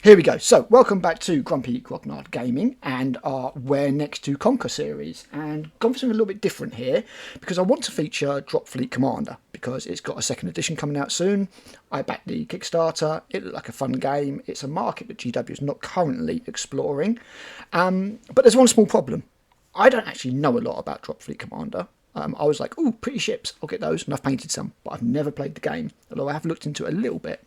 Here we go. So, welcome back to Grumpy Grognard Gaming and our Where Next to Conquer series. And gone for something a little bit different here because I want to feature DROPFLEET Commander because it's got a second edition coming out soon. I backed the Kickstarter. It looked like a fun game. It's a market that GW is not currently exploring. But there's one small problem. I don't actually know a lot about DROPFLEET Commander. I was like, ooh, pretty ships. I'll get those. And I've painted some. But I've never played the game, although I have looked into it a little bit.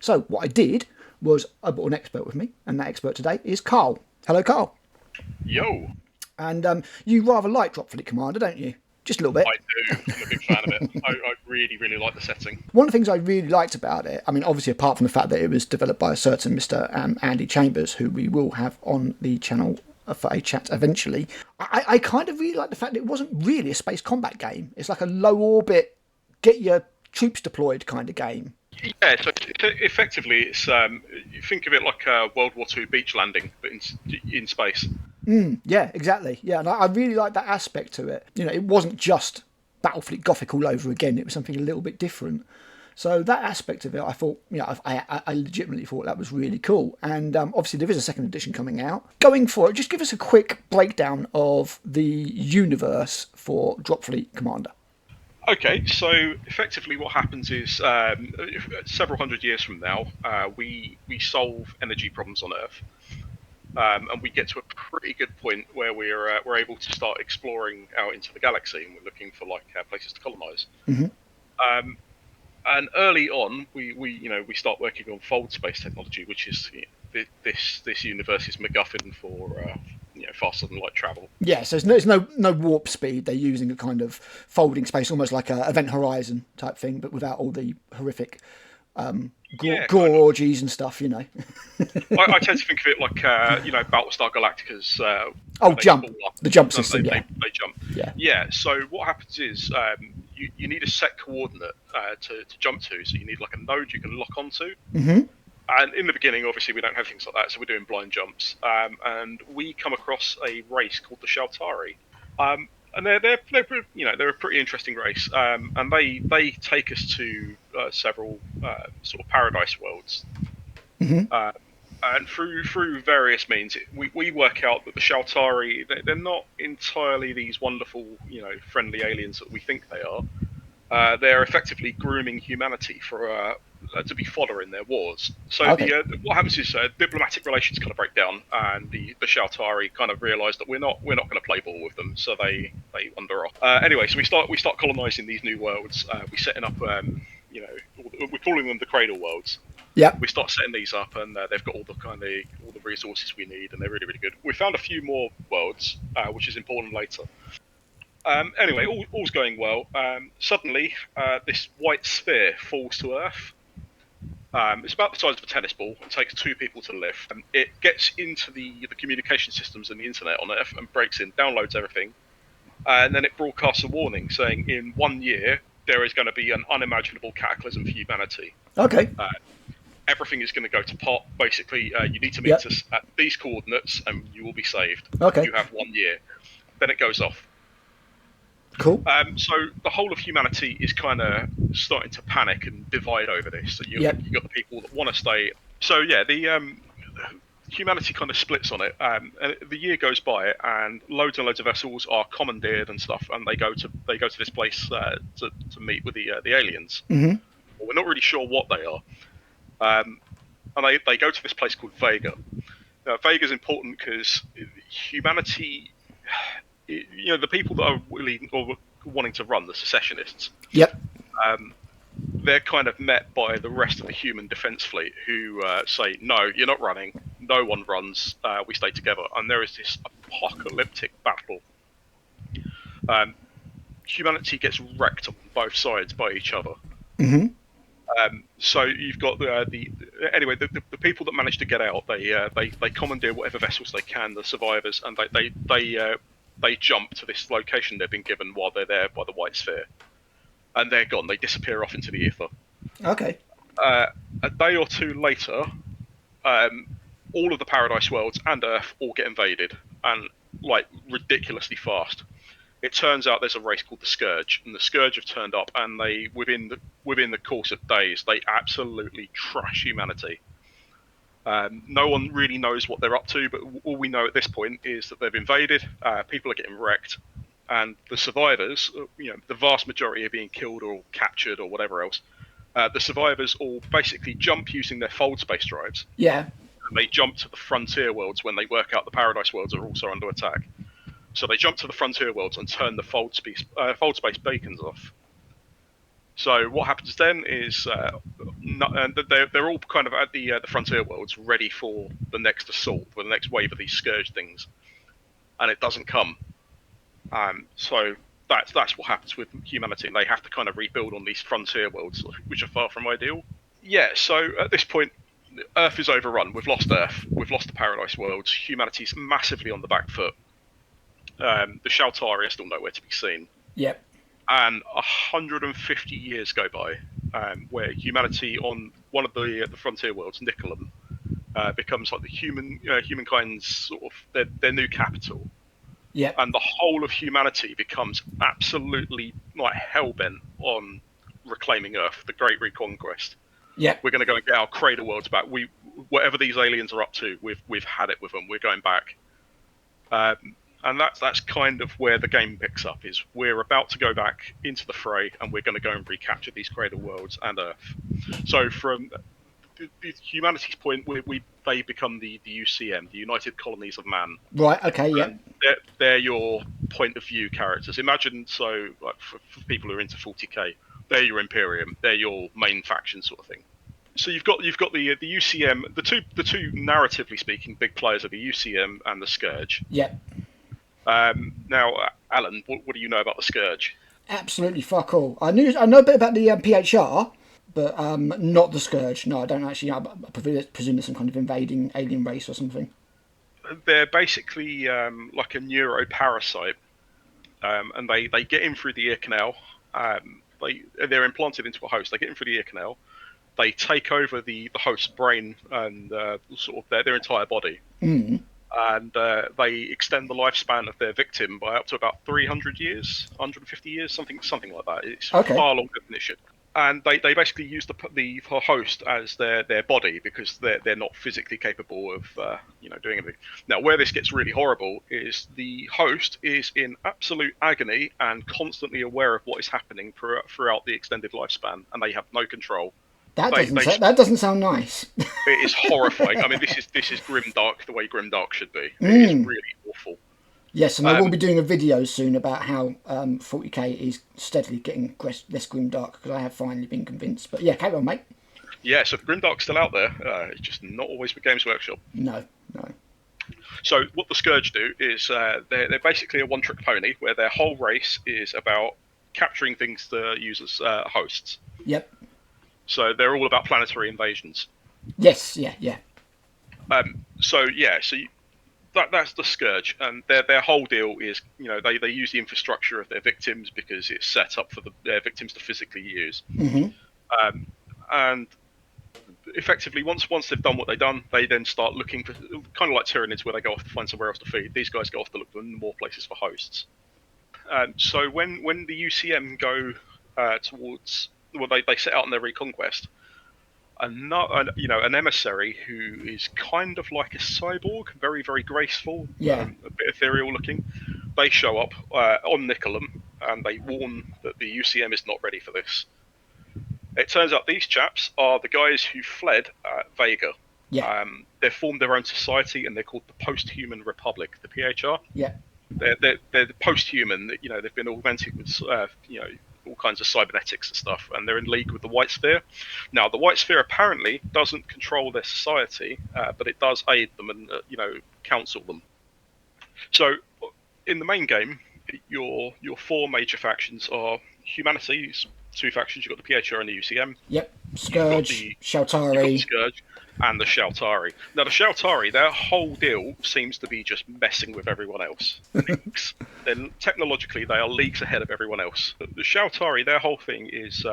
So, what I did was I brought an expert with me, and that expert today is Carl. Hello, Carl. Yo. And you rather like DROPFLEET Commander, don't you? Just a little bit. I do. I'm a big fan of it. I really, really like the setting. One of the things I really liked about it, I mean, obviously apart from the fact that it was developed by a certain Mr. Andy Chambers, who we will have on the channel for a chat eventually, I kind of really like the fact that it wasn't really a space combat game. It's like a low orbit, get your troops deployed kind of game. Yeah, so effectively, it's you think of it like a World War II beach landing, but in space. Yeah, exactly. Yeah, and I really like that aspect to it. You know, it wasn't just Battlefleet Gothic all over again. It was something a little bit different. So that aspect of it, I thought, you know, I legitimately thought that was really cool. And obviously there is a second edition coming out. Going for it, just give us a quick breakdown of the universe for DROPFLEET Commander. Okay, so effectively what happens is several hundred years from now, we solve energy problems on Earth. And we get to a pretty good point where we're able to start exploring out into the galaxy, and we're looking for places to colonize. Mm-hmm. And early on, we start working on fold space technology, which is this universe's MacGuffin for faster than light travel. Yeah, so there's no warp speed. They're using a kind of folding space, almost like a Event Horizon type thing, but without all the horrific gore orgies and stuff, you know. I tend to think of it like Battlestar Galactica's the jump system. They jump. Yeah. So what happens is you need a set coordinate to jump to. So you need like a node you can lock onto. Mm-hmm. And in the beginning, obviously, we don't have things like that, so we're doing blind jumps. And we come across a race called the Shaltari. And they're a pretty interesting race. And they take us to several sort of paradise worlds. Mm-hmm. And through various means, we work out that the Shaltari, they're not entirely these wonderful, friendly aliens that we think they are. They're effectively grooming humanity for to be fodder in their wars. So what happens is diplomatic relations kind of break down, and the Shaltari kind of realise that we're not going to play ball with them, so they wander off. Anyway, so we start colonising these new worlds. We're setting up, we're calling them the Cradle worlds. Yeah. We start setting these up, and they've got all the resources we need, and they're really, really good. We found a few more worlds, which is important later. Anyway, all's going well. Suddenly, this white sphere falls to Earth. It's about the size of a tennis ball. It takes 2 people to lift. It gets into the communication systems and the internet on Earth and breaks in, downloads everything. And then it broadcasts a warning saying in 1 year, there is going to be an unimaginable cataclysm for humanity. Okay. Everything is going to go to pot. Basically, you need to meet us at these coordinates and you will be saved. Okay. You have 1 year. Then it goes off. Cool. So the whole of humanity is kind of starting to panic and divide over this. So you've got the people that want to stay. So yeah, the humanity kind of splits on it. And the year goes by, and loads and loads of vessels are commandeered and stuff, and they go to this place to meet with the aliens. Mm-hmm. Well, we're not really sure what they are. And they go to this place called Vega. Vega's important because humanity. The people that are willing or wanting to run, the secessionists. Yep. They're kind of met by the rest of the human defense fleet who say, no, you're not running. No one runs. We stay together. And there is this apocalyptic battle. Humanity gets wrecked on both sides by each other. Mm-hmm. So you've got the people that manage to get out. They commandeer whatever vessels they can, the survivors, and they jump to this location they've been given while they're there by the white sphere. And they're gone. They disappear off into the ether. Okay. A day or two later, all of the Paradise worlds and Earth all get invaded, and ridiculously fast. It turns out there's a race called the Scourge, and the Scourge have turned up, and they within the course of days, they absolutely trash humanity. No one really knows what they're up to, but all we know at this point is that they've invaded. People are getting wrecked, and the survivors, the vast majority are being killed or captured or whatever else. The survivors all basically jump using their fold space drives. Yeah. And they jump to the frontier worlds when they work out the paradise worlds are also under attack. So they jump to the frontier worlds and turn the fold space beacons off. So what happens then is they're all kind of at the frontier worlds, ready for the next assault, for the next wave of these scourge things, and it doesn't come. So that's what happens with humanity. They have to kind of rebuild on these frontier worlds, which are far from ideal. Yeah. So at this point, Earth is overrun. We've lost Earth. We've lost the paradise worlds. Humanity's massively on the back foot. The Shaltari are still nowhere to be seen. Yep. And 150 years go by, where humanity on one of the frontier worlds, Nicolum, becomes like the humankind's sort of their new capital. Yep. And the whole of humanity becomes absolutely like hellbent on reclaiming Earth, the Great Reconquest. Yep. We're going to go and get our cradle worlds back. Whatever these aliens are up to, we've had it with them. We're going back. And that's kind of where the game picks up. Is we're about to go back into the fray, and we're going to go and recapture these cradle worlds and Earth. So from humanity's point, they become the UCM, the United Colonies of Man. Right. Okay. Yeah. They're your point of view characters. Imagine like for people who are into 40k, they're your Imperium. They're your main faction sort of thing. So you've got the UCM. The two narratively speaking big players are the UCM and the Scourge. Yep. Now, Alan, what do you know about the Scourge? Absolutely fuck all. I know a bit about the PHR, but not the Scourge. No, I don't actually. I presume there's some kind of invading alien race or something. They're basically like a neuroparasite, and they get in through the ear canal. They're implanted into a host. They get in through the ear canal. They take over the host's brain and sort of their entire body. Mm. And they extend the lifespan of their victim by up to about 300 years, 150 years, something like that. It's far longer than it should. And they basically use the host as their body because they're not physically capable of doing anything. Now, where this gets really horrible is the host is in absolute agony and constantly aware of what is happening throughout the extended lifespan, and they have no control. That doesn't sound nice. It is horrifying. I mean, this is grimdark the way grimdark should be. It is really awful. Yes, and I will be doing a video soon about how 40k is steadily getting less grimdark because I have finally been convinced. But yeah, carry on, mate. Yeah, so grimdark's still out there. It's just not always with Games Workshop. No. So what the Scourge do is they're basically a one-trick pony where their whole race is about capturing things to use as hosts. Yep. So they're all about planetary invasions. Yes, yeah. That's the Scourge, and their whole deal is, they use the infrastructure of their victims because it's set up for their victims to physically use. Mm-hmm. And effectively, once they've done what they've done, they then start looking for, kind of like Tyranids, where they go off to find somewhere else to feed. These guys go off to look for more places for hosts. So when the UCM go towards, well, they set out on their reconquest. An emissary who is kind of like a cyborg, very, very graceful, a bit ethereal looking. They show up on Nicolum, and they warn that the UCM is not ready for this. It turns out these chaps are the guys who fled Vega. Yeah. They've formed their own society, and they're called the Post-Human Republic, the PHR. Yeah. They're the post-human. They've been augmented with all kinds of cybernetics and stuff, and they're in league with the White Sphere. Now, the White Sphere apparently doesn't control their society, but it does aid them and counsel them. So, in the main game, your four major factions are humanity's two factions. You've got the PHR and the UCM. Yep. Scourge, Shaltari. Scourge and the Shaltari. Now, the Shaltari, their whole deal seems to be just messing with everyone else. Then technologically, they are leagues ahead of everyone else. But the Shaltari, their whole thing is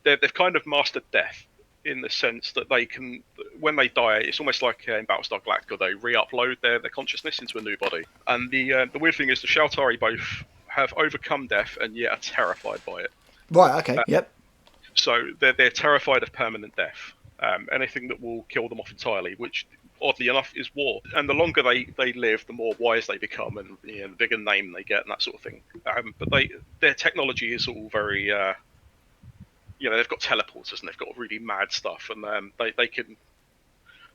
they've kind of mastered death in the sense that they can, when they die, it's almost like in Battlestar Galactica, they re-upload their consciousness into a new body. And the weird thing is the Shaltari both have overcome death and yet are terrified by it. Right, okay, yep. So they're terrified of permanent death. Anything that will kill them off entirely, which oddly enough is war. And the longer they live, the more wise they become, and the bigger name they get, and that sort of thing. But their technology is all very, they've got teleporters and they've got really mad stuff, and they can.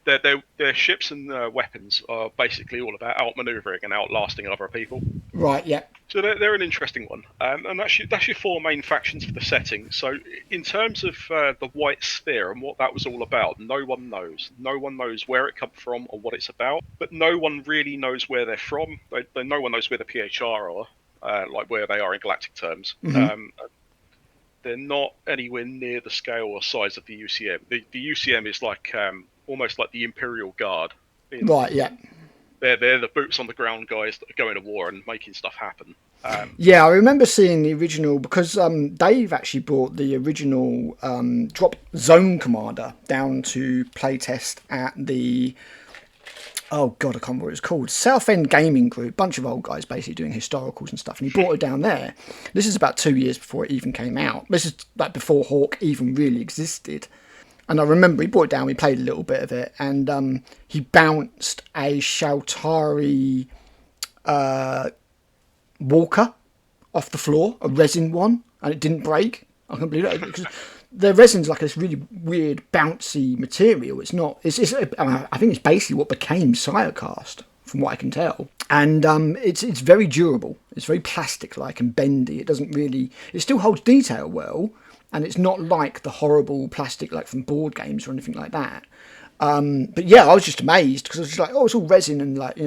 Their ships and weapons are basically all about outmaneuvering and outlasting other people. Right. Yeah. So they're an interesting one, and that's your four main factions for the setting. So in terms of the White Sphere and what that was all about, no one knows. No one knows where it come from or what it's about, but no one really knows where they're from. No one knows where the PHR are, like where they are in galactic terms. They're not anywhere near the scale or size of the UCM. The UCM is like almost like the Imperial Guard. Right. Yeah. They're the boots on the ground guys that are going to war and making stuff happen. Yeah, I remember seeing the original, because Dave actually brought the original Drop Zone Commander down to playtest at the, oh god, I can't remember what it was called, South End Gaming Group, bunch of old guys basically doing historicals and stuff, and he brought it down there. This is about 2 years before it even came out. This is like before Hawk even really existed. And I remember he brought it down, we played a little bit of it, and he bounced a Shaltari walker off the floor, a resin one, and it didn't break. I can't believe it, because the resin's like this really weird bouncy material. It's not. I think it's basically what became Sirecast, from what I can tell. And it's very durable. It's very plastic-like and bendy. It doesn't really. It still holds detail well. And it's not like the horrible plastic like from board games or anything like that. But yeah, I was just amazed, because I was just like, oh, it's all resin, and like,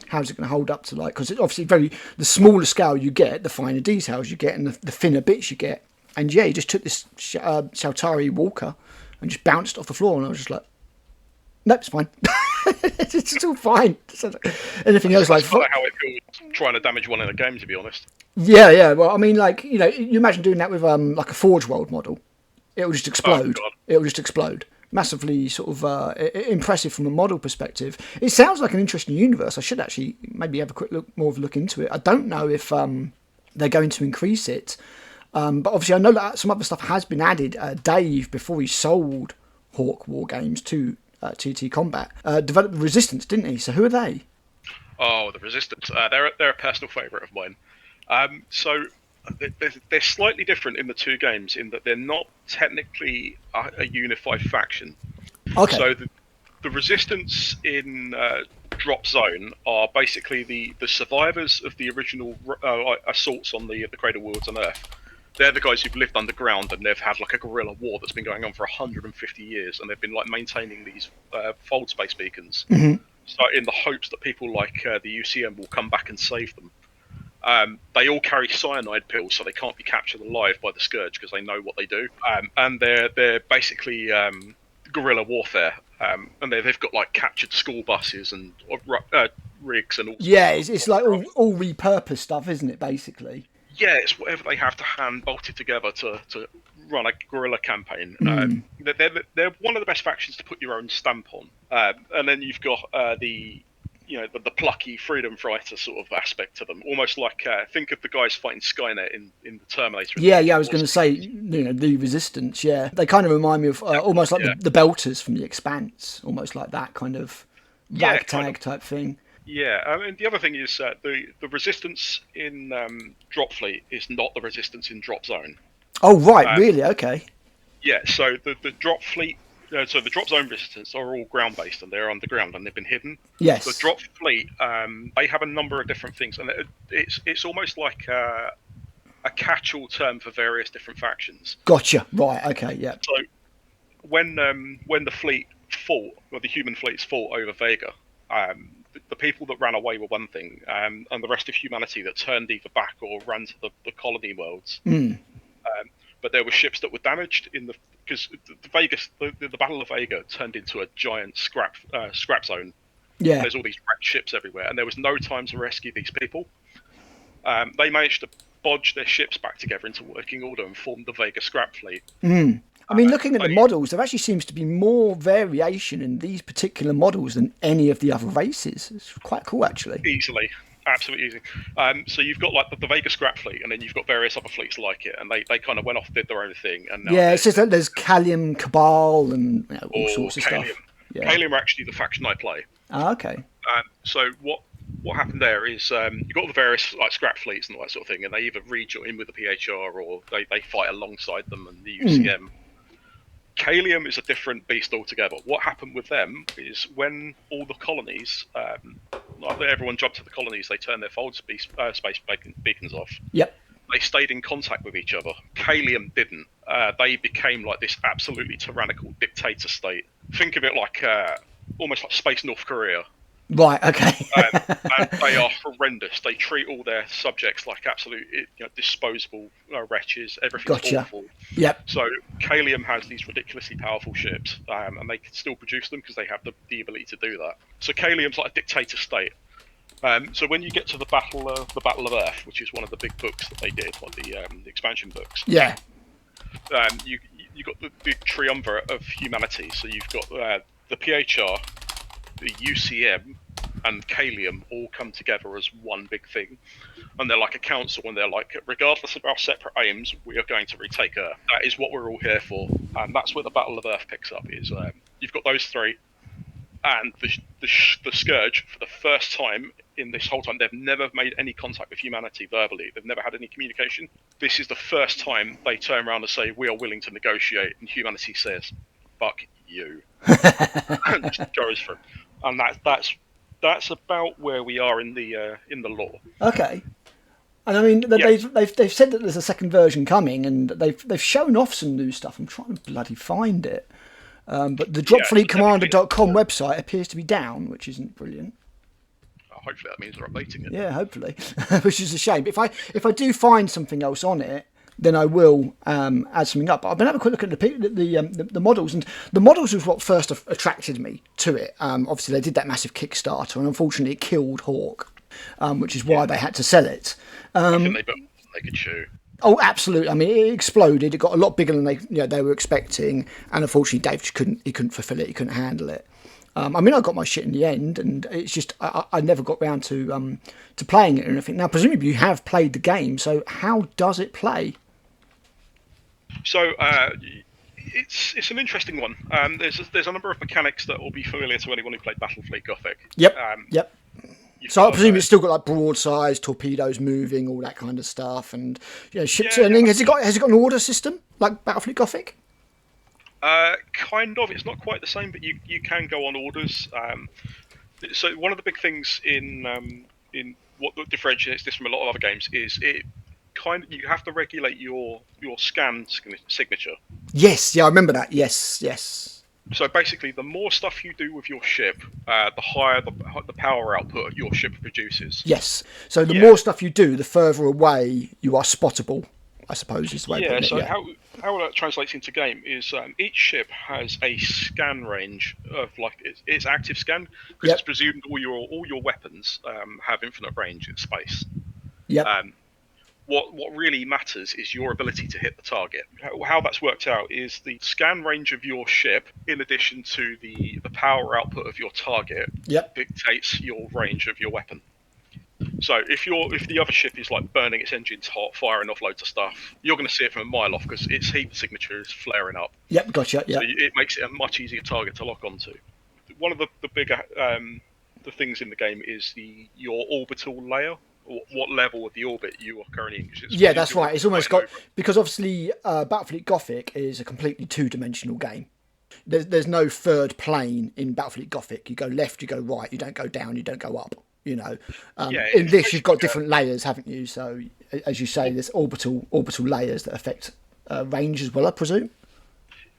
how's it going to hold up to, like, because it's obviously the smaller scale you get, the finer details you get, and the thinner bits you get. And yeah, he just took this Shaltari walker and just bounced off the floor, and I was just like, nope, it's fine. It's all fine. Anything else like how it feels trying to damage one in a game, to be honest. Yeah. Well, I mean, like, you imagine doing that with like a Forge World model. It will just explode. Oh, it will just explode. Massively sort of impressive from a model perspective. It sounds like an interesting universe. I should actually maybe have a quick look into it. I don't know if they're going to increase it, but obviously I know that some other stuff has been added. Dave, before he sold Hawk Wargames to TT Combat, developed the Resistance, didn't he? So who are they? Oh, the Resistance. They're a personal favourite of mine. So they're slightly different in the two games in that they're not technically a unified faction. Okay. So the Resistance in Drop Zone are basically the survivors of the original assaults on the Cradle Worlds on Earth. They're the guys who've lived underground, and they've had like a guerrilla war that's been going on for 150 years, and they've been like maintaining these fold space beacons. So in the hopes that people like the UCM will come back and save them. They all carry cyanide pills, so they can't be captured alive by the Scourge because they know what they do. And they're basically guerrilla warfare. And they've got like captured school buses and rigs and all. Yeah, it's like all repurposed stuff, isn't it? Basically. Yeah, it's whatever they have to hand bolted together to run a guerrilla campaign. They're one of the best factions to put your own stamp on. And then you've got the plucky freedom fighter sort of aspect to them, almost like think of the guys fighting Skynet in the Terminator. Yeah, I was going to say, the Resistance. Yeah, they kind of remind me of almost like the Belters from The Expanse, almost like that kind of ragtag type thing. Yeah, and the other thing is the Resistance in Dropfleet is not the Resistance in Drop Zone. Oh right, really? Okay. Yeah, so the Dropfleet. So the Drop Zone Resistance are all ground-based, and they're underground, and they've been hidden. Yes. The Drop Fleet, they have a number of different things, and it's almost like a catch-all term for various different factions. Gotcha. Right. Okay. Yeah. So when the fleet fought, or the human fleets fought over Vega, the people that ran away were one thing, and the rest of humanity that turned either back or ran to the colony worlds. But there were ships that were damaged because the Battle of Vega turned into a giant scrap zone. Yeah. There's all these wrecked ships everywhere, and there was no time to rescue these people. They managed to bodge their ships back together into working order and formed the Vega scrap fleet. I mean, looking at the models, there actually seems to be more variation in these particular models than any of the other races. It's quite cool, actually. Easily. Absolutely easy. So you've got like the Vega scrap fleet, and then you've got various other fleets like it, and they kind of went off, did their own thing, and now Yeah, it's just that there's Callium, Cabal, and all or sorts of Kalium. stuff. Yeah. Kalium are actually the faction I play. Ah, okay. So what happened there is you've got the various like scrap fleets and all that sort of thing, and they either rejoin with the PHR or they fight alongside them and the UCM. Kalium is a different beast altogether. What happened with them is when all the colonies, after everyone jumped to the colonies, they turned their fold space beacons off. Yep. They stayed in contact with each other. Kalium didn't. They became like this absolutely tyrannical dictator state. Think of it like almost like Space North Korea. Right. Okay. And they are horrendous. They treat all their subjects like absolute, disposable wretches. Everything's awful. Yep. So Kalium has these ridiculously powerful ships, and they can still produce them because they have the ability to do that. So Kalium's like a dictator state. So when you get to the Battle of Earth, which is one of the big books that they did, like the expansion books. Yeah. You got the big triumvirate of humanity. So you've got the PHR, the UCM, and Kalium all come together as one big thing, and they're like a council, and they're like, regardless of our separate aims, we are going to retake Earth. That is what we're all here for, and that's where the Battle of Earth picks up. Is you've got those three, and the Scourge, for the first time in this whole time, they've never made any contact with humanity verbally. They've never had any communication. This is the first time they turn around and say, we are willing to negotiate, and humanity says, fuck you. And just goes for it. And that's about where we are in the lore. Okay. And I mean, they've said that there's a second version coming, and they've shown off some new stuff. I'm trying to bloody find it. But the DROPFLEETCommander.com website appears to be down, which isn't brilliant. Hopefully that means they're updating it. Yeah, hopefully, which is a shame. If I do find something else on it, then I will add something up. I've been having a quick look at the models, and the models was what first attracted me to it. Obviously, they did that massive Kickstarter, and unfortunately, it killed Hawk, which is why they had to sell it. I think they built they could chew. Oh, absolutely! I mean, it exploded. It got a lot bigger than they were expecting, and unfortunately, Dave just couldn't fulfill it. He couldn't handle it. I mean, I got my shit in the end, and it's just I never got round to playing it or anything. Now, presumably, you have played the game, so how does it play? So it's an interesting one. There's a number of mechanics that will be familiar to anyone who played Battlefleet Gothic. Yep. Yep. So I presume it's still got like broadsides, torpedoes moving, all that kind of stuff, and ship turning. Has it got an order system like Battlefleet Gothic? Kind of. It's not quite the same, but you can go on orders. So one of the big things in what differentiates this from a lot of other games is you have to regulate your scan signature. Yes, yeah, I remember that. Yes. So basically, the more stuff you do with your ship, the higher the power output your ship produces. Yes. So the more stuff you do, the further away you are spottable, I suppose is the way to put it. So how that translates into game is each ship has a scan range of its active scan, because it's presumed all your weapons have infinite range in space. Yep. What really matters is your ability to hit the target. How that's worked out is the scan range of your ship, in addition to the power output of your target, dictates your range of your weapon. So if the other ship is like burning its engines hot, firing off loads of stuff, you're going to see it from a mile off because its heat signature is flaring up. Yep, gotcha. Yeah. So it makes it a much easier target to lock onto. One of the bigger the things in the game is your orbital layer. What level of the orbit you are currently in. Yeah, that's right. It's almost got... Because obviously Battlefleet Gothic is a completely two-dimensional game. There's no third plane in Battlefleet Gothic. You go left, you go right. You don't go down, you don't go up. In this, you've got different layers, haven't you? So, as you say, there's orbital layers that affect range as well, I presume?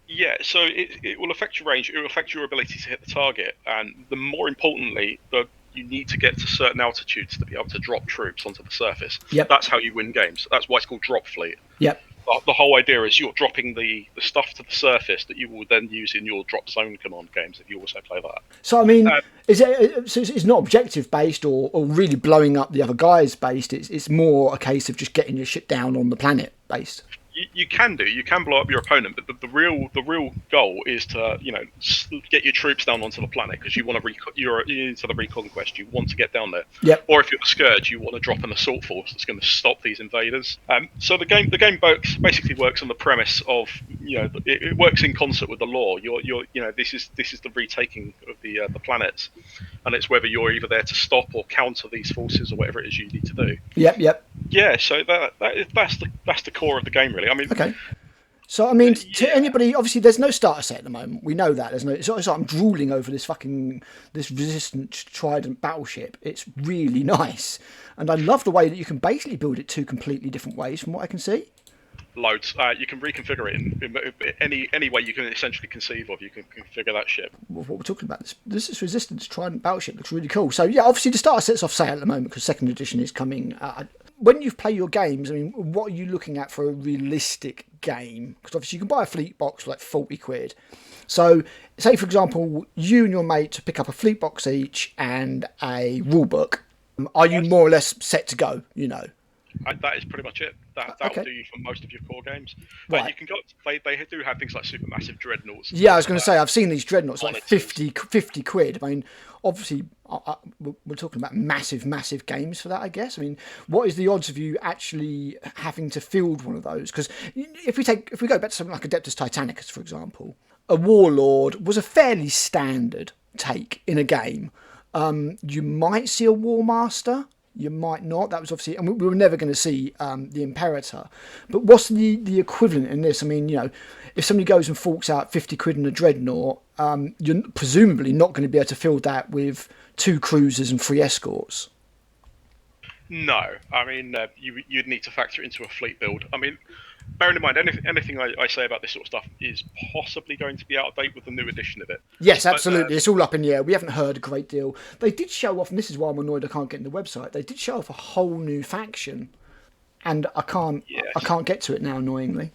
Yeah, so it will affect your range. It will affect your ability to hit the target. And more importantly, you need to get to certain altitudes to be able to drop troops onto the surface. Yep. That's how you win games. That's why it's called drop fleet. Yep. The whole idea is you're dropping the stuff to the surface that you will then use in your drop zone command games if you also play that. So I mean, it's not objective based or really blowing up the other guys based. It's more a case of just getting your ship down on the planet based. You can blow up your opponent, but the real goal is to get your troops down onto the planet, because you want to you're into the reconquest. You want to get down there. Yep. Or if you're the Scourge, you want to drop an assault force that's going to stop these invaders. So the game basically works on the premise of it works in concert with the lore. This is the retaking of the planets, and it's whether you're either there to stop or counter these forces or whatever it is you need to do. Yep. Yeah, so that's the core of the game, really. I mean, okay. So I mean, to anybody, obviously, there's no starter set at the moment. We know that there's no. It's like I'm drooling over this resistant Trident battleship. It's really nice, and I love the way that you can basically build it two completely different ways, from what I can see. Loads. You can reconfigure it in any way you can essentially conceive of. You can configure that ship. What we're talking about, this Resistance Trident battleship looks really cool. So yeah, obviously the starter set's off sale at the moment because second edition is coming. When you play your games, I mean, what are you looking at for a realistic game? Because obviously you can buy a fleet box for like 40 quid. So say for example, you and your mate pick up a fleet box each and a rule book. Are you more or less set to go? That is pretty much it. That'll do you for most of your core games. Right. You can go. They do have things like supermassive dreadnoughts. Yeah, I was going to say I've seen these dreadnoughts like 50 quid. I mean, obviously we're talking about massive games for that. I guess. I mean, what is the odds of you actually having to field one of those? Because if we go back to something like Adeptus Titanicus, for example, a warlord was a fairly standard take in a game. You might see a war master. You might not. That was obviously, and we were never going to see the Imperator. But what's the equivalent in this? I mean, if somebody goes and forks out 50 quid in a dreadnought, you're presumably not going to be able to field that with 2 cruisers and 3 escorts. No, I mean you'd need to factor it into a fleet build. I mean, bearing in mind anything I say about this sort of stuff is possibly going to be out of date with the new edition of it. Yes, absolutely. It's all up in the air. We haven't heard a great deal. They did show off, and this is why I'm annoyed I can't get in the website. They did show off a whole new faction, and I can't get to it now, annoyingly.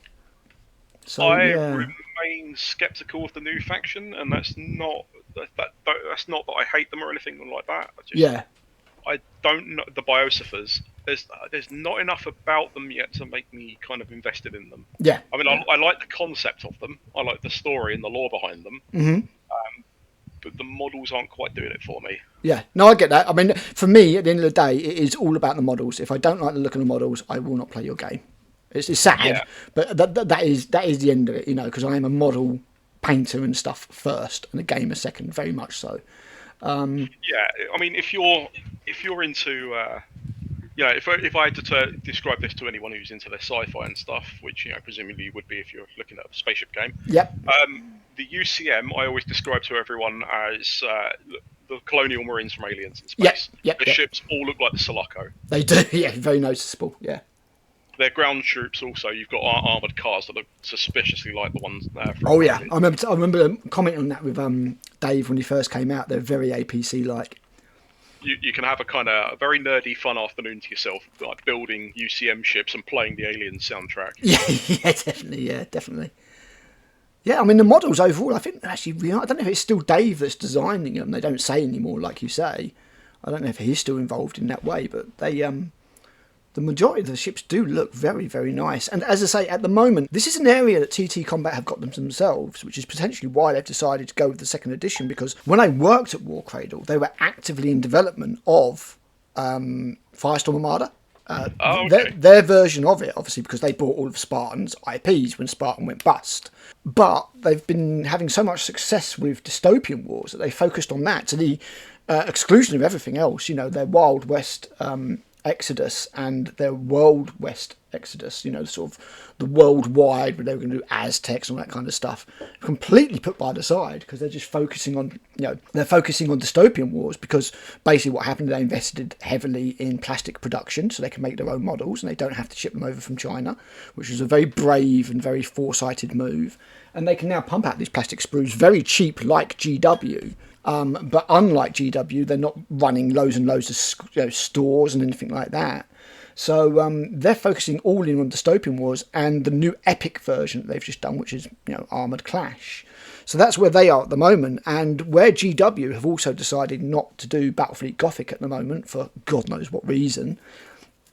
So I remain sceptical of the new faction, and that's not that I hate them or anything like that. I don't know the Biosphers. There's not enough about them yet to make me kind of invested in them. Yeah. I mean, I like the concept of them. I like the story and the lore behind them. Mm-hmm. But the models aren't quite doing it for me. Yeah. No, I get that. I mean, for me, at the end of the day, it is all about the models. If I don't like the look of the models, I will not play your game. It's sad, but that is the end of it, because I am a model painter and stuff first, and a gamer second, very much so. I mean, if you're into, if I had to describe this to anyone who's into their sci-fi and stuff, which presumably you would be if you're looking at a spaceship game. Yep. The UCM I always describe to everyone as the colonial marines from Aliens in space. Yep. The ships all look like the Sulaco. They do. Yeah, very noticeable. Yeah. Their ground troops also. You've got armoured cars that look suspiciously like the ones there. Oh yeah, I remember commenting on that with Dave when he first came out. They're very APC-like. You can have a kind of very nerdy, fun afternoon to yourself, like building UCM ships and playing the Aliens soundtrack. Yeah, definitely. Yeah, I mean the models overall. I think actually, I don't know if it's still Dave that's designing them. They don't say anymore, like you say. I don't know if he's still involved in that way, but they the majority of the ships do look very, very nice. And as I say, at the moment, this is an area that TT Combat have got themselves, which is potentially why they've decided to go with the second edition, because when I worked at War Cradle, they were actively in development of Firestorm Armada. Their version of it, obviously, because they bought all of Spartan's IPs when Spartan went bust. But they've been having so much success with dystopian wars that they focused on that to the exclusion of everything else. Their Wild West Exodus and their World West Exodus, sort of the worldwide, where they were going to do Aztecs and all that kind of stuff, completely put by the side because they're just focusing on, they're focusing on dystopian wars, because basically what happened, they invested heavily in plastic production so they can make their own models and they don't have to ship them over from China, which was a very brave and very foresighted move. And they can now pump out these plastic sprues very cheap, like GW. But unlike GW, they're not running loads and loads of stores and anything like that. So they're focusing all in on dystopian wars and the new epic version that they've just done, which is Armoured Clash. So that's where they are at the moment, and where GW have also decided not to do Battlefleet Gothic at the moment for God knows what reason.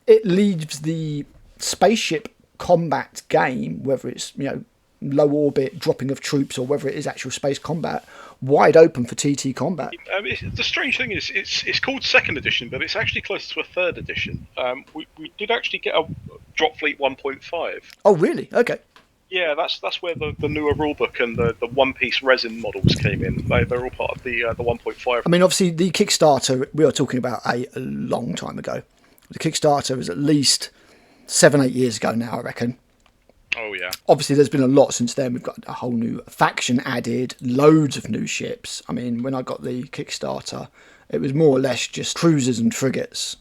It leaves the spaceship combat game, whether it's low orbit dropping of troops or whether it is actual space combat, wide open for TT combat. The strange thing is, it's called second edition, but it's actually close to a third edition. We did actually get a Dropfleet 1.5. Oh, really? Okay. Yeah, that's where the newer rulebook and the one-piece resin models came in. They're all part of the 1.5. I mean, obviously, the Kickstarter we are talking about a long time ago. The Kickstarter was at least 7-8 years ago now, I reckon. Oh, yeah. Obviously, there's been a lot since then. We've got a whole new faction added, loads of new ships. I mean, when I got the Kickstarter, it was more or less just cruisers and frigates.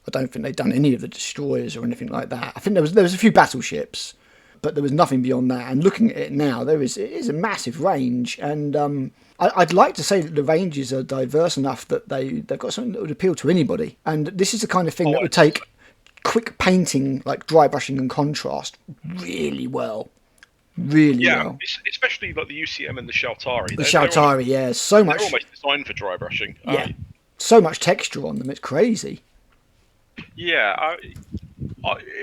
I don't think they'd done any of the destroyers or anything like that. I think there was a few battleships, but there was nothing beyond that. And looking at it now, it is a massive range. And I'd like to say that the ranges are diverse enough that they've got something that would appeal to anybody. And this is the kind of thing that would take quick painting, like dry brushing and contrast, really well. Really well. Especially like the UCM and the Shaltari. The Shaltari, yeah. So much. They're almost designed for dry brushing. Yeah. So much texture on them, it's crazy. Yeah.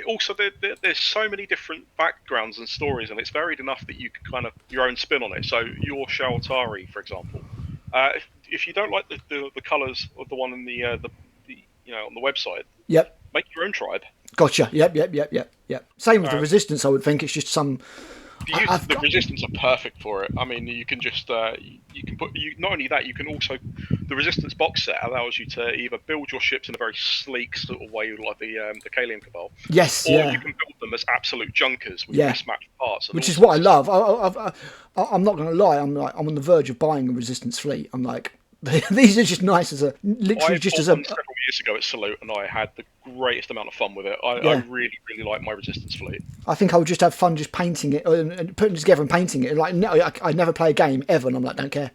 Also, there's so many different backgrounds and stories, and it's varied enough that you can kind of your own spin on it. So your Shaltari, for example, if you don't like the colours of the one in the on the website, yep, make your own tribe. Gotcha. Yep. Same with the Resistance, I would think. It's just some. The Resistance are perfect for it. I mean, you can just you can put not only that, you can also the Resistance box set allows you to either build your ships in a very sleek sort of way, like the Kalian Cabal. Yes, or you can build them as absolute junkers with mismatched parts. Which is what I love. I'm not going to lie. I'm on the verge of buying a Resistance fleet. I'm like, these are just nice as literally just as a. Several years ago at Salute, and I had the greatest amount of fun with it. I really like my Resistance fleet. I think I would just have fun just painting it and putting it together and painting it. Like, no, I never play a game ever, and I'm like, don't care.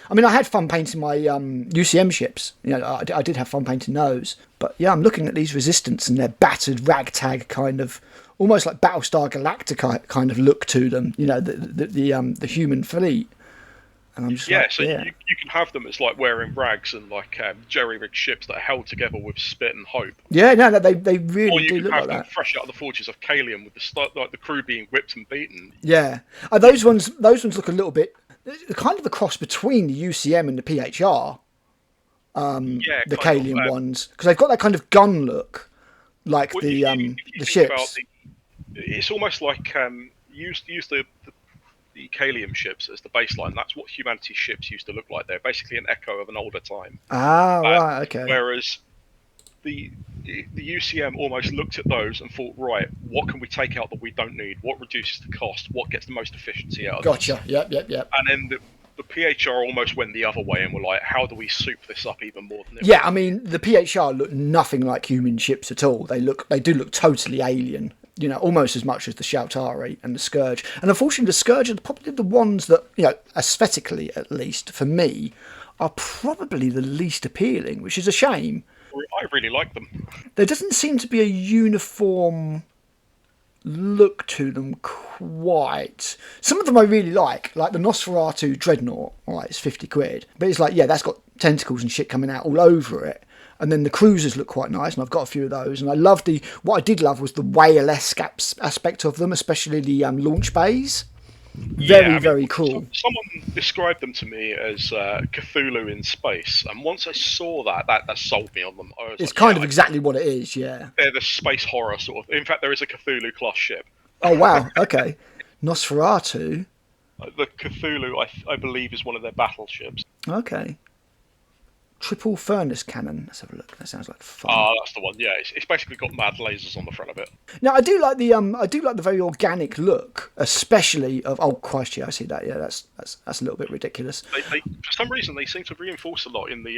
I mean, I had fun painting my UCM ships. I did have fun painting those. But yeah, I'm looking at these Resistance and their battered ragtag kind of, almost like Battlestar Galactica kind of look to them. The human fleet. And I'm just you can have them as like wearing rags and like jerry-rigged ships that are held together with spit and hope. Yeah, no, they really do look like that. Or you can have them fresh out of the forges of Kalian with the crew being whipped and beaten. Yeah, those ones look a little bit kind of a cross between the UCM and the PHR. The Kalian ones, because they've got that kind of gun look, like the ships. It's almost like use the Kalian ships as the baseline. That's what humanity's ships used to look like. They're basically an echo of an older time. Right, okay. Whereas the UCM almost looked at those and thought, right, what can we take out that we don't need? What reduces the cost? What gets the most efficiency out of Gotcha. Yep. And then the PHR almost went the other way and were like, how do we soup this up even more than it was? I mean, the PHR look nothing like human ships at all. They do look totally alien. Almost as much as the Shaltari and the Scourge. And unfortunately, the Scourge are probably the ones that, aesthetically at least, for me, are probably the least appealing, which is a shame. I really like them. There doesn't seem to be a uniform look to them quite. Some of them I really like the Nosferatu Dreadnought. All right, it's 50 quid. But it's like, that's got tentacles and shit coming out all over it. And then the cruisers look quite nice, and I've got a few of those. And I love what I did love was the whale-esque aspect of them, especially the launch bays. Very cool. Someone described them to me as Cthulhu in space, and once I saw that sold me on them. It's kind of exactly what it is, yeah. They're the space horror sort of. In fact, there is a Cthulhu-class ship. Oh, wow, okay. Nosferatu? The Cthulhu, I believe, is one of their battleships. Okay. Triple furnace cannon. Let's have a look. That sounds like fun. That's the one. Yeah, it's basically got mad lasers on the front of it. Now I do like the very organic look, especially of. Oh Christ, yeah, I see that. Yeah, that's a little bit ridiculous. They for some reason they seem to reinforce a lot in the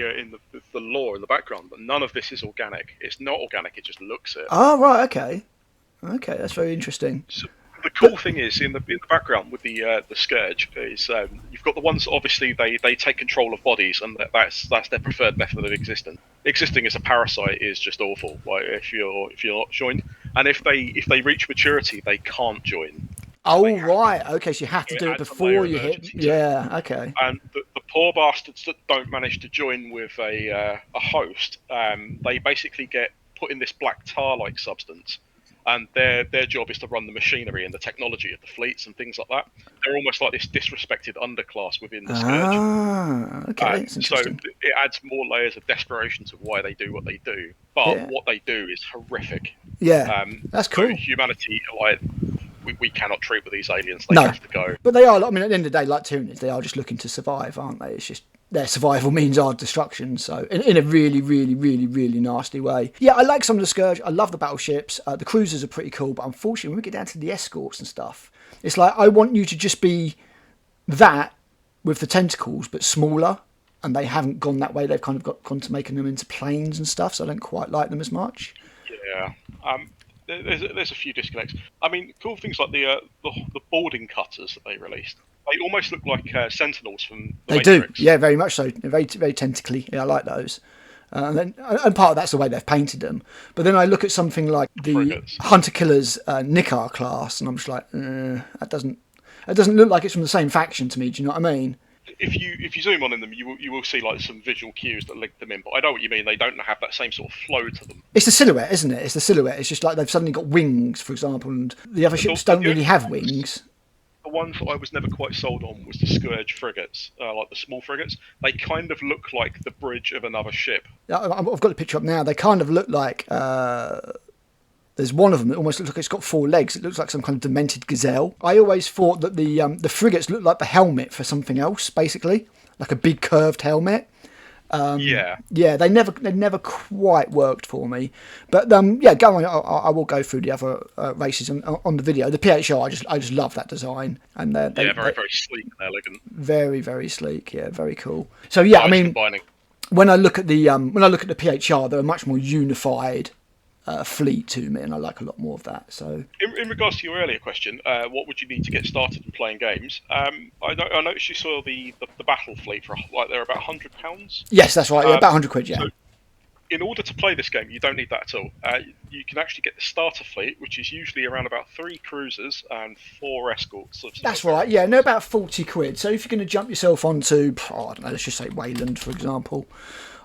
lore in the background, but none of this is organic. It's not organic. It just looks it. Oh right, okay, that's very interesting. So, the cool thing is in the background with the Scourge is you've got the ones that obviously they take control of bodies, and that's their preferred method of existence. Existing as a parasite is just awful. Like if you're not joined, and if they reach maturity, they can't join. Oh right, okay. So you have to do it before you hit. Yeah, okay. And the poor bastards that don't manage to join with a host, they basically get put in this black tar-like substance. and their job is to run the machinery and the technology of the fleets and things like that. They're almost like this disrespected underclass within the Scourge. Ah, okay, that's So interesting. it adds more layers of desperation to why they do what they do. But Yeah. what they do is horrific. Yeah, that's So cool. humanity, like, we cannot treat with these aliens. They No, have to go. but they are. I mean, at the end of the day, like Tyranids, they are just looking to survive, aren't they? It's just their survival means our destruction. So, in a really, really, really, really nasty way. Yeah, I like some of the Scourge. I love the battleships. The cruisers are pretty cool, but unfortunately, when we get down to the escorts and stuff, it's like I want you to just be that with the tentacles, but smaller. And they haven't gone that way. They've kind of gone to making them into planes and stuff. So I don't quite like them as much. Yeah. There's a few disconnects. I mean, cool things like the boarding cutters that they released. They almost look like Sentinels from the They do, Matrix. yeah, very much so. They're very, very tentacly. Yeah, I like those. And part of that's the way they've painted them. But then I look at something like the Frigates. Hunter Killers Nikkar class, and I'm just like, that doesn't look like it's from the same faction to me. Do you know what I mean? If you zoom on in them, you will see like some visual cues that link them in. But I know what you mean. They don't have that same sort of flow to them. It's the silhouette, isn't it? It's the silhouette. It's just like they've suddenly got wings, for example, and the other ships don't really have wings. The ones that I was never quite sold on was the Scourge frigates, like the small frigates. They kind of look like the bridge of another ship. I've got the picture up now. They kind of look like. There's one of them that almost looks like it's got 4 legs. It looks like some kind of demented gazelle. I always thought that the frigates looked like the helmet for something else, basically, like a big curved helmet. Yeah, They never quite worked for me. But yeah, go on. I will go through the other races on the video. The PHR, I just love that design, and they're very sleek and elegant. very, very sleek. Yeah, very cool. So yeah, I mean, Combining. when I look at the PHR, they're a much more unified fleet to me, and I like a lot more of that. So In regards to your earlier question, what would you need to get started in playing games? I noticed you saw the battle fleet for like they're about £100. yes, that's right. Yeah, about 100 quid. Yeah. So in order to play this game, you don't need that at all. You can actually get the starter fleet, which is usually around about 3 cruisers and 4 escorts. That's right, yeah, no, about 40 quid. So if you're going to jump yourself onto, I don't know, let's just say Wayland, for example,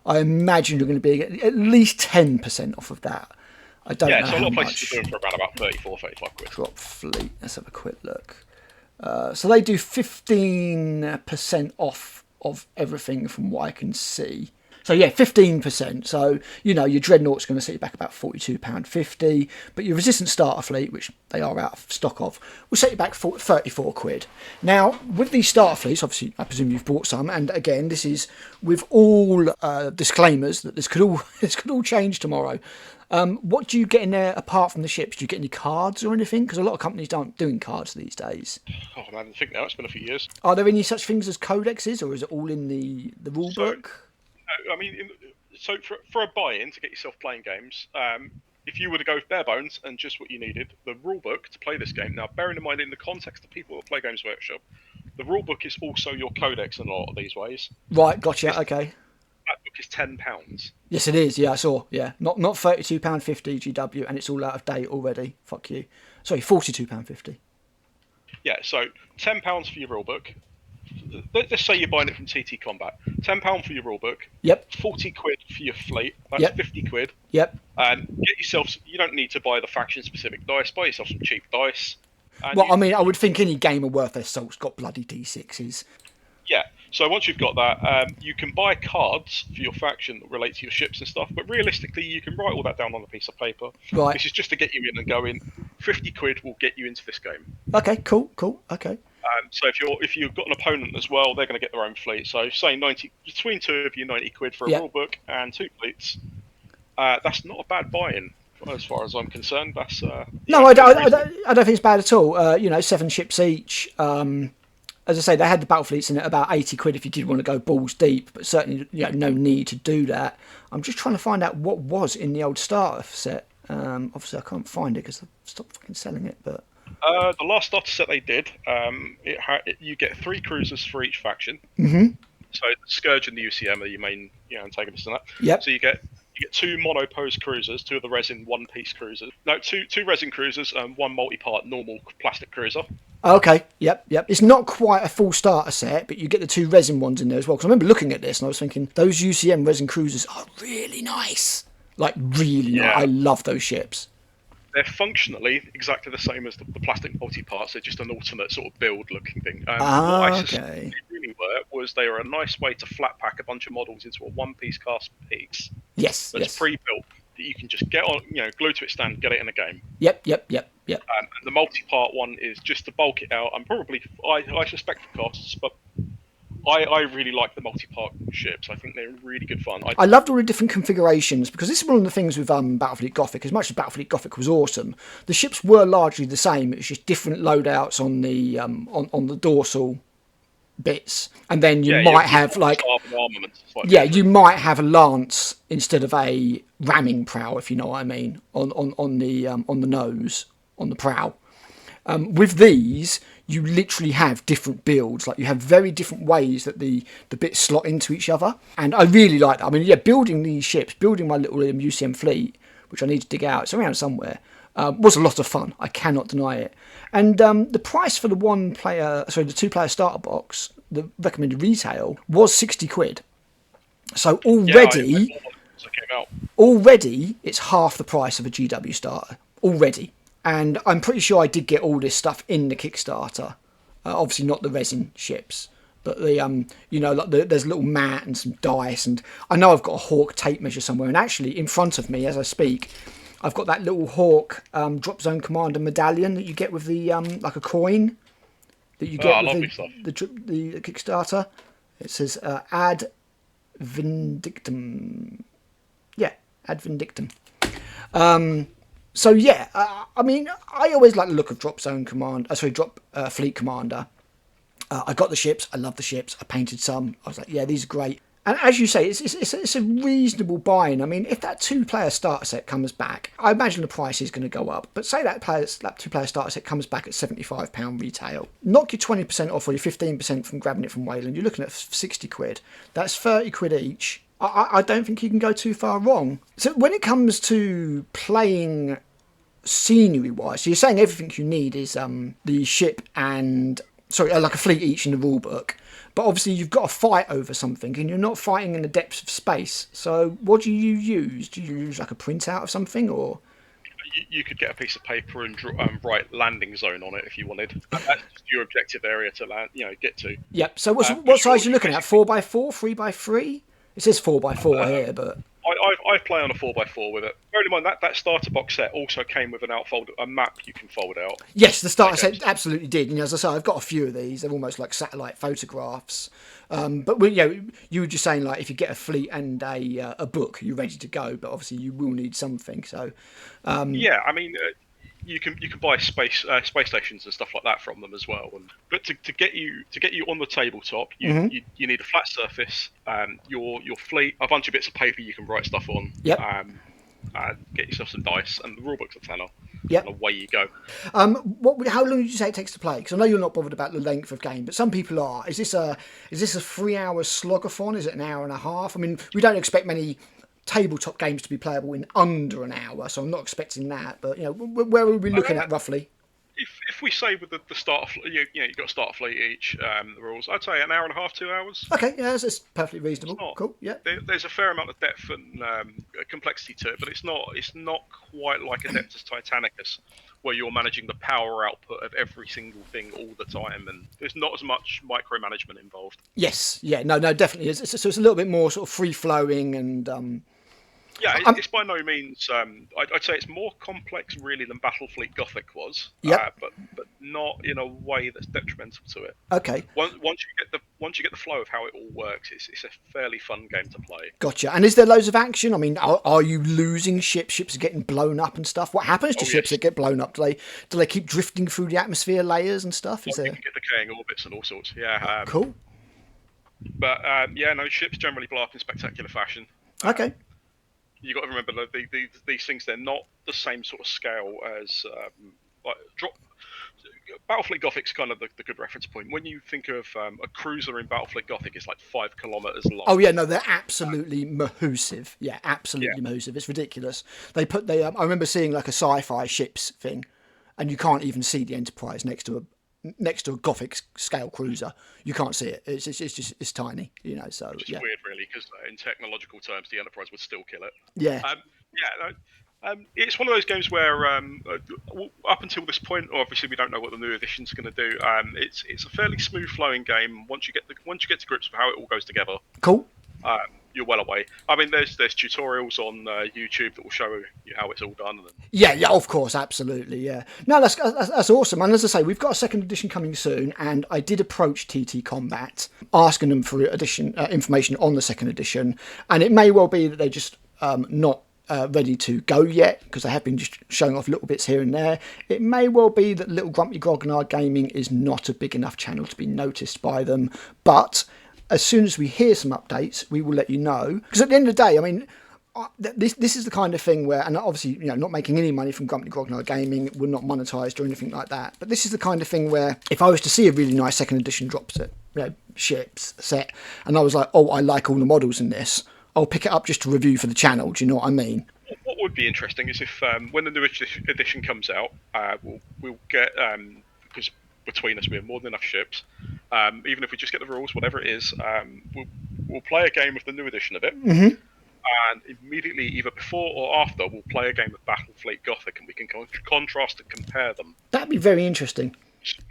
I imagine you're going to be at least 10% off of that. I don't know so a how lot of places much. are doing for around about 35 quid. Drop Fleet, let's have a quick look. So they do 15% off of everything from what I can see. So yeah, 15%. So, you know, your Dreadnought's going to set you back about £42.50, but your Resistance Starter Fleet, which they are out of stock of, will set you back 34 quid. Now, with these starter fleets, obviously, I presume you've bought some, and again, this is with all disclaimers that this could all change tomorrow. What do you get in there apart from the ships? Do you get any cards or anything? Because a lot of companies aren't doing cards these days. Oh, man, I think now it's been a few years. Are there any such things as codexes, or is it all in the rule book? I mean, so for a buy-in to get yourself playing games, if you were to go with bare bones and just what you needed, the rulebook to play this game. Now, bearing in mind, in the context of people that play Games Workshop, the rulebook is also your codex in a lot of these ways. Right, gotcha. Okay. That book is £10. Yes, it is. Yeah, I saw. Yeah, not £32.50 GW, and it's all out of date already. Fuck you. Sorry, £42.50. Yeah, so £10 for your rulebook. Let's say you're buying it from TT Combat. £10 for your rulebook. Yep. 40 quid for your fleet. That's Yep. 50 quid. Yep. And get yourself. You don't need to buy the faction-specific dice. Buy yourself some cheap dice. Well, I mean, I would think any gamer worth their salt's got bloody D6s. Yeah. So once you've got that, you can buy cards for your faction that relate to your ships and stuff. But realistically, you can write all that down on a piece of paper. Right. This is just to get you in and go in. 50 quid will get you into this game. Okay. Cool. Okay. So if you've got an opponent as well, they're going to get their own fleet. So say 90 between 2 of you, 90 quid for a rule book and 2 fleets. That's not a bad buy-in as far as I'm concerned. That's no, I don't think it's bad at all. 7 ships each. As I say, they had the battle fleets in at about 80 quid if you did want to go balls deep, but certainly no need to do that. I'm just trying to find out what was in the old starter set. Obviously, I can't find it because I've stopped fucking selling it, but. The last starter set they did, you get 3 cruisers for each faction. Mm-hmm. So the Scourge and the UCM are your main antagonists in that. Yep. So you get 2 monopose cruisers, 2 of the resin one-piece cruisers. No, two resin cruisers and 1 multi-part normal plastic cruiser. Okay, yep. It's not quite a full starter set, but you get the 2 resin ones in there as well. Because I remember looking at this and I was thinking, those UCM resin cruisers are really nice. Like, really nice. I love those ships. they're functionally exactly the same as the plastic multi-parts. They're just an alternate sort of build-looking thing. What I suspect Okay. they really were was they were a nice way to flat pack a bunch of models into a one-piece cast piece Yes. that's Yes. pre-built that you can just get on, glue to its stand, get it in a game. Yep. Yep. Yep. Yep. And the multi-part one is just to bulk it out. And probably, I suspect for costs, but I really like the multi-part ships. I think they're really good fun. I loved all the different configurations because this is one of the things with Battlefleet Gothic. As much as Battlefleet Gothic was awesome, the ships were largely the same. It's just different loadouts on the on the dorsal bits, and then you might have like you might have a lance instead of a ramming prow, if you know what I mean, on the nose, on the prow. With these, you literally have different builds. Like you have very different ways that the bits slot into each other, and I really like that. I mean, yeah, building these ships, building my little UCM fleet, which I need to dig out, it's around somewhere, was a lot of fun. I cannot deny it. And the price for the two-player starter box, the recommended retail, was £60. So already it's half the price of a GW starter already. And I'm pretty sure I did get all this stuff in the Kickstarter. Obviously not the resin ships, but the there's a little mat and some dice, and I know I've got a Hawk tape measure somewhere. And actually, in front of me as I speak, I've got that little Hawk Drop Zone Commander medallion that you get with the like a coin that you get with the Kickstarter. It says Ad Vindictum. Yeah, Ad Vindictum. So yeah, I mean, I always like the look of Drop Fleet Commander. I got the ships. I love the ships. I painted some. I was like, yeah, these are great. And as you say, it's a reasonable buy-in. I mean, if that two-player starter set comes back, I imagine the price is going to go up. But say that two-player starter set comes back at £75 retail. Knock your 20% off or your 15% from grabbing it from Wayland. You're looking at £60. That's £30 each. I don't think you can go too far wrong. So when it comes to playing scenery-wise, so you're saying everything you need is the ship and... Sorry, like a fleet each in the rulebook. But obviously you've got to fight over something and you're not fighting in the depths of space. So what do you use? Do you use like a printout of something or...? You could get a piece of paper and write landing zone on it if you wanted. That's just your objective area to land, get to. Yep. So what size are you looking at? 4x4, 3x3? It says 4x4 here, but... I play on a 4x4 with it. Bear in mind that starter box set also came with a map you can fold out. Yes, the starter set absolutely did. As I say, I've got a few of these. They're almost like satellite photographs. But you were just saying like if you get a fleet and a book, you're ready to go. But obviously you will need something. So yeah, I mean. You can buy space stations and stuff like that from them as well. But to get you on the tabletop, you need a flat surface, your fleet, a bunch of bits of paper you can write stuff on. Yep. Get yourself some dice, and the rulebook's a tenner. Yep. And away you go. How long did you say it takes to play? Because I know you're not bothered about the length of game, but some people are. Is this a 3-hour slogathon? Is it an hour and a half? I mean, we don't expect many tabletop games to be playable in under an hour, so I'm not expecting that. But where are we looking at roughly? If we say with the starter fleet, you've got a starter fleet each, the rules, I'd say an hour and a half, 2 hours. Okay, yeah, that's perfectly reasonable. Cool, yeah. There's a fair amount of depth and complexity to it, but it's not quite like Adeptus Titanicus, where you're managing the power output of every single thing all the time, and there's not as much micromanagement involved. Yes, yeah, no, definitely. So it's a little bit more sort of free-flowing and... Yeah, it's by no means. I'd say it's more complex, really, than Battlefleet Gothic was. Yeah. But not in a way that's detrimental to it. Okay. Once you get the flow of how it all works, it's a fairly fun game to play. Gotcha. And is there loads of action? I mean, are you losing ships? Ships are getting blown up and stuff. What happens to ships that get blown up? Do they keep drifting through the atmosphere layers and stuff? You can get decaying orbits and all sorts. Yeah. Cool. But ships generally blow up in spectacular fashion. Okay. You got to remember that these things, they're not the same sort of scale as Battlefleet Gothic's kind of the good reference point. When you think of a cruiser in Battlefleet Gothic, it's like 5 kilometers long. Oh yeah, no, they're absolutely massive. Yeah, absolutely massive. It's ridiculous. I remember seeing like a sci-fi ships thing, and you can't even see the Enterprise next to a Gothic scale cruiser. You can't see it. It's tiny, So which is weird, really, because in technological terms, the Enterprise would still kill it. Yeah. It's one of those games where, up until this point, obviously we don't know what the new edition's going to do. It's a fairly smooth flowing game. Once you get to grips with how it all goes together, Cool. um, you're well away. I mean, there's tutorials on YouTube that will show you how it's all done. Yeah, yeah, of course, absolutely, yeah. No, that's awesome. And as I say, we've got a second edition coming soon, and I did approach TT Combat, asking them for information on the second edition, and it may well be that they just not ready to go yet, because they have been just showing off little bits here and there. It may well be that Little Grumpy Grognard Gaming is not a big enough channel to be noticed by them, but as soon as we hear some updates, we will let you know. Because at the end of the day, I mean, this is the kind of thing where, and obviously, not making any money from Grumpy Grognard Gaming, we're not monetised or anything like that. But this is the kind of thing where, if I was to see a really nice second edition drop set, ships set, and I was like, oh, I like all the models in this, I'll pick it up just to review for the channel. Do you know what I mean? What would be interesting is if when the new edition comes out, we'll get because between us we have more than enough ships. Even if we just get the rules, whatever it is, we'll play a game with the new edition of it. Mm-hmm. And immediately, either before or after, we'll play a game of Battlefleet Gothic, and we can contrast and compare them. That'd be very interesting.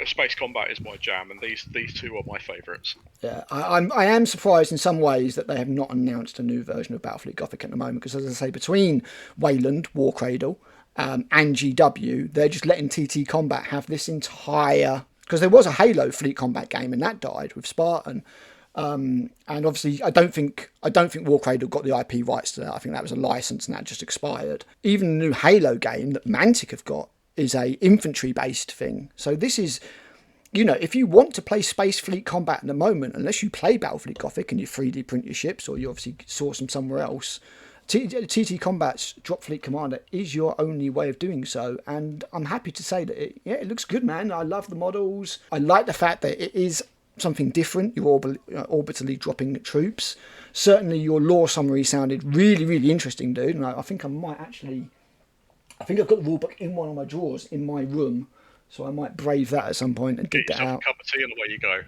Space combat is my jam, and these two are my favourites. Yeah, I am surprised in some ways that they have not announced a new version of Battlefleet Gothic at the moment, because as I say, between Wayland, Warcradle, and GW, they're just letting TT Combat have this entire... Because there was a Halo Fleet Combat game, and that died with Spartan. And obviously, I don't think Warcradle got the IP rights to that. I think that was a license and that just expired. Even the new Halo game that Mantic have got is a infantry-based thing. So this is, if you want to play Space Fleet Combat at the moment, unless you play Battlefleet Gothic and you 3D print your ships, or you obviously source them somewhere else, TT Combat's Dropfleet Commander is your only way of doing so. And I'm happy to say that it looks good, man. I love the models. I like the fact that it is something different. You're orbitally dropping troops. Certainly your lore summary sounded really, really interesting, dude. And I think I've got the rulebook in one of my drawers in my room, so I might brave that at some point and dig that out. A cup of tea and away you go.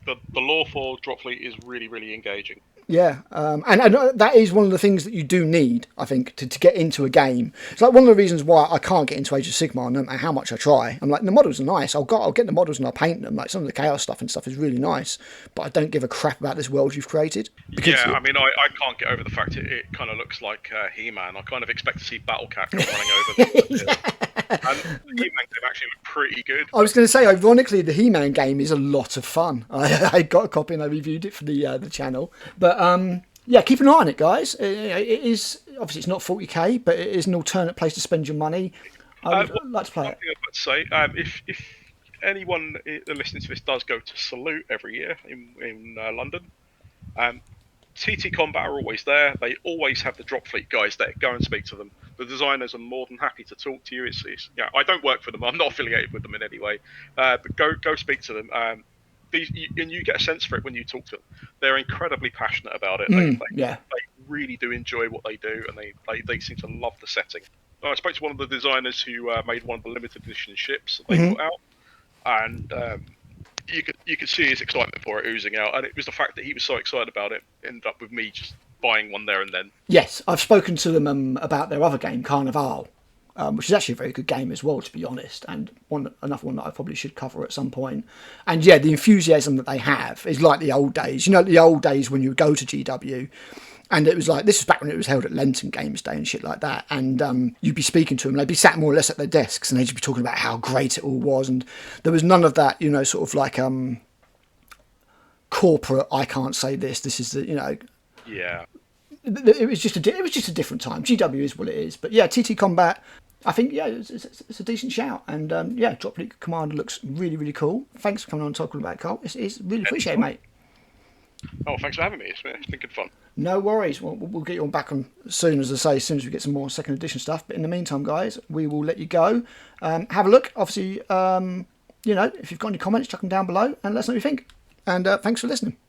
The lore for Dropfleet is really, really engaging. Yeah, and that is one of the things that you do need, I think, to get into a game. It's like one of the reasons why I can't get into Age of Sigmar, no matter how much I try. I'm like, the models are nice. I'll get the models and I'll paint them. Like, some of the chaos stuff and stuff is really nice, but I don't give a crap about this world you've created. I mean, I can't get over the fact it kind of looks like He-Man. I kind of expect to see Battle Cat running over them. And the He-Man game actually looked pretty good. I was going to say, ironically, the He-Man game is a lot of fun. I got a copy and I reviewed it for the channel. But keep an eye on it, guys. It is, obviously it's not 40k, but it is an alternate place to spend your money. I would like to play it. I'd like to say, if anyone listening to this does go to Salute every year in London, TT Combat are always there. They always have the Dropfleet guys there. Go and speak to them. The designers are more than happy to talk to you. I don't work for them. I'm not affiliated with them in any way. But go speak to them. And you get a sense for it when you talk to them. They're incredibly passionate about it. They really do enjoy what they do, and they seem to love the setting. I spoke to one of the designers who made one of the limited edition ships that they put out, and you could see his excitement for it oozing out, and it was the fact that he was so excited about it ended up with me just buying one there and then. Yes, I've spoken to them about their other game, Carnival, which is actually a very good game as well, to be honest, and another one that I probably should cover at some point. And yeah, the enthusiasm that they have is like the old days. The old days when you would go to GW, and it was like, this was back when it was held at Lenton Games Day and shit like that, and you'd be speaking to them, they'd be sat more or less at their desks, and they'd just be talking about how great it all was, and there was none of that, sort of like corporate, I can't say this is the, Yeah. It was just a different time. GW is what it is, but yeah, TT Combat, I think it's a decent shout, and Dropfleet Commander looks really, really cool. Thanks for coming on and talking about it, Carl. It's really appreciated, mate. Oh, thanks for having me. It's been good fun. No worries. We'll get you on back on soon, as we get some more second edition stuff. But in the meantime, guys, we will let you go. Have a look. Obviously, if you've got any comments, chuck them down below and let us know what you think. And thanks for listening.